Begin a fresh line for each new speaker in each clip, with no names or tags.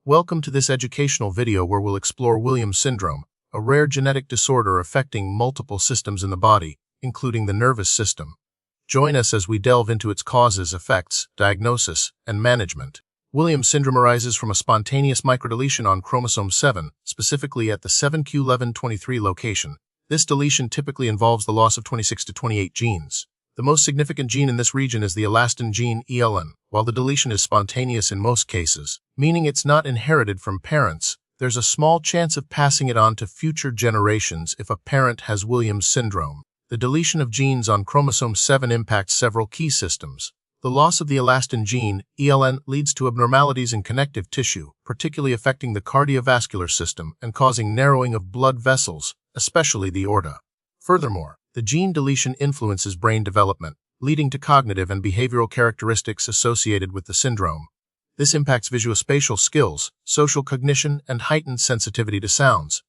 Welcome to this educational video where we'll explore Williams syndrome, a rare genetic disorder affecting multiple systems in the body, including the nervous system. Join us as we delve into its causes, effects, diagnosis, and management. Williams syndrome arises from a spontaneous microdeletion on chromosome 7, specifically at the 7q11.23 location. This deletion typically involves the loss of 26 to 28 genes. The most significant gene in this region is the elastin gene ELN. While the deletion is spontaneous in most cases, meaning it's not inherited from parents, there's a small chance of passing it on to future generations if a parent has Williams syndrome. The deletion of genes on chromosome 7 impacts several key systems. The loss of the elastin gene, ELN, leads to abnormalities in connective tissue, particularly affecting the cardiovascular system and causing narrowing of blood vessels, especially the aorta. Furthermore, the gene deletion influences brain development, leading to cognitive and behavioral characteristics associated with the syndrome. This impacts visuospatial skills, social cognition, and heightened sensitivity to sounds.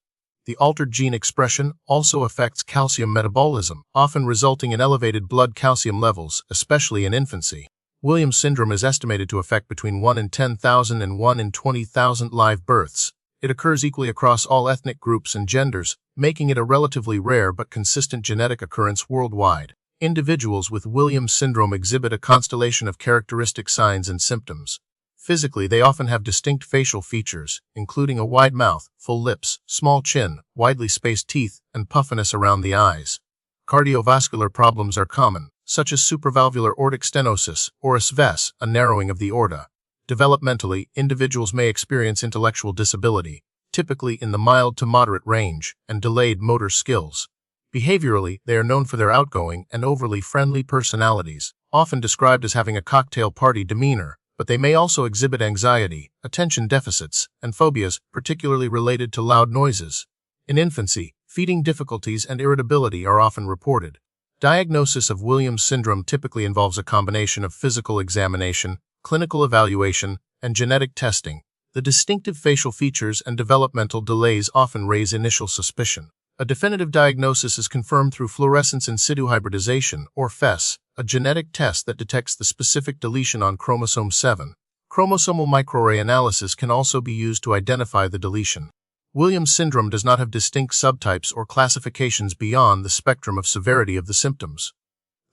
The altered gene expression also affects calcium metabolism, often resulting in elevated blood calcium levels, especially in infancy. Williams syndrome is estimated to affect between 1 in 10,000 and 1 in 20,000 live births. It occurs equally across all ethnic groups and genders, making it a relatively rare but consistent genetic occurrence worldwide. Individuals with Williams syndrome exhibit a constellation of characteristic signs and symptoms. Physically, they often have distinct facial features, including a wide mouth, full lips, small chin, widely spaced teeth, and puffiness around the eyes. Cardiovascular problems are common, such as supravalvular aortic stenosis, or ASVES, a narrowing of the aorta. Developmentally, individuals may experience intellectual disability, typically in the mild to moderate range, and delayed motor skills. Behaviorally, they are known for their outgoing and overly friendly personalities, often described as having a cocktail party demeanor, but they may also exhibit anxiety, attention deficits, and phobias, particularly related to loud noises. In infancy, feeding difficulties and irritability are often reported. Diagnosis of Williams syndrome typically involves a combination of physical examination, clinical evaluation, and genetic testing. The distinctive facial features and developmental delays often raise initial suspicion. A definitive diagnosis is confirmed through fluorescence in situ hybridization, or FES, a genetic test that detects the specific deletion on chromosome 7. Chromosomal microarray analysis can also be used to identify the deletion. Williams syndrome does not have distinct subtypes or classifications beyond the spectrum of severity of the symptoms.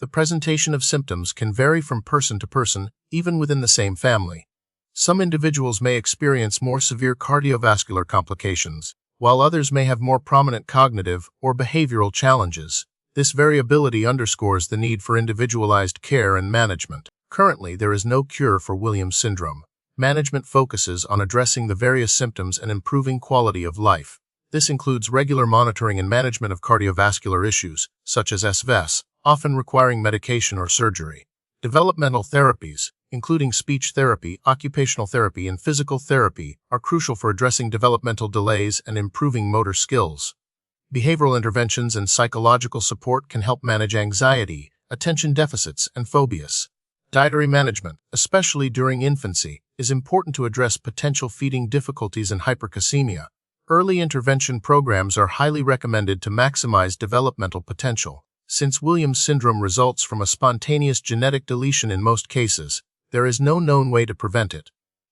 The presentation of symptoms can vary from person to person, even within the same family. Some individuals may experience more severe cardiovascular complications, while others may have more prominent cognitive or behavioral challenges. This variability underscores the need for individualized care and management. Currently, there is no cure for Williams syndrome. Management focuses on addressing the various symptoms and improving quality of life. This includes regular monitoring and management of cardiovascular issues, such as ASVES, often requiring medication or surgery. Developmental therapies, including speech therapy, occupational therapy, and physical therapy, are crucial for addressing developmental delays and improving motor skills. Behavioral interventions and psychological support can help manage anxiety, attention deficits, and phobias. Dietary management, especially during infancy, is important to address potential feeding difficulties and hypercalcemia. Early intervention programs are highly recommended to maximize developmental potential. Since Williams syndrome results from a spontaneous genetic deletion in most cases, there is no known way to prevent it.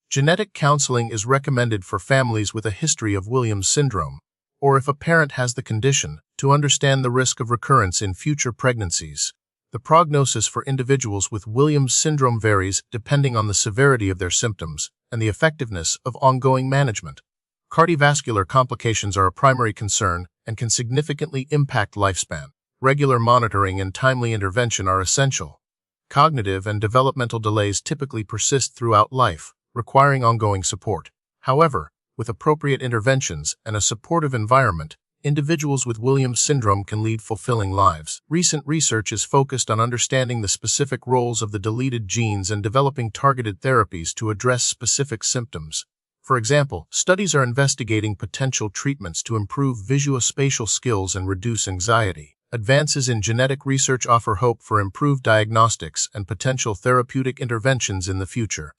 Genetic counseling is recommended for families with a history of Williams syndrome, or if a parent has the condition, to understand the risk of recurrence in future pregnancies. The prognosis for individuals with Williams syndrome varies depending on the severity of their symptoms and the effectiveness of ongoing management. Cardiovascular complications are a primary concern and can significantly impact lifespan. Regular monitoring and timely intervention are essential. Cognitive and developmental delays typically persist throughout life, requiring ongoing support. However, with appropriate interventions and a supportive environment, individuals with Williams syndrome can lead fulfilling lives. Recent research is focused on understanding the specific roles of the deleted genes and developing targeted therapies to address specific symptoms. For example, studies are investigating potential treatments to improve visuospatial skills and reduce anxiety. Advances in genetic research offer hope for improved diagnostics and potential therapeutic interventions in the future.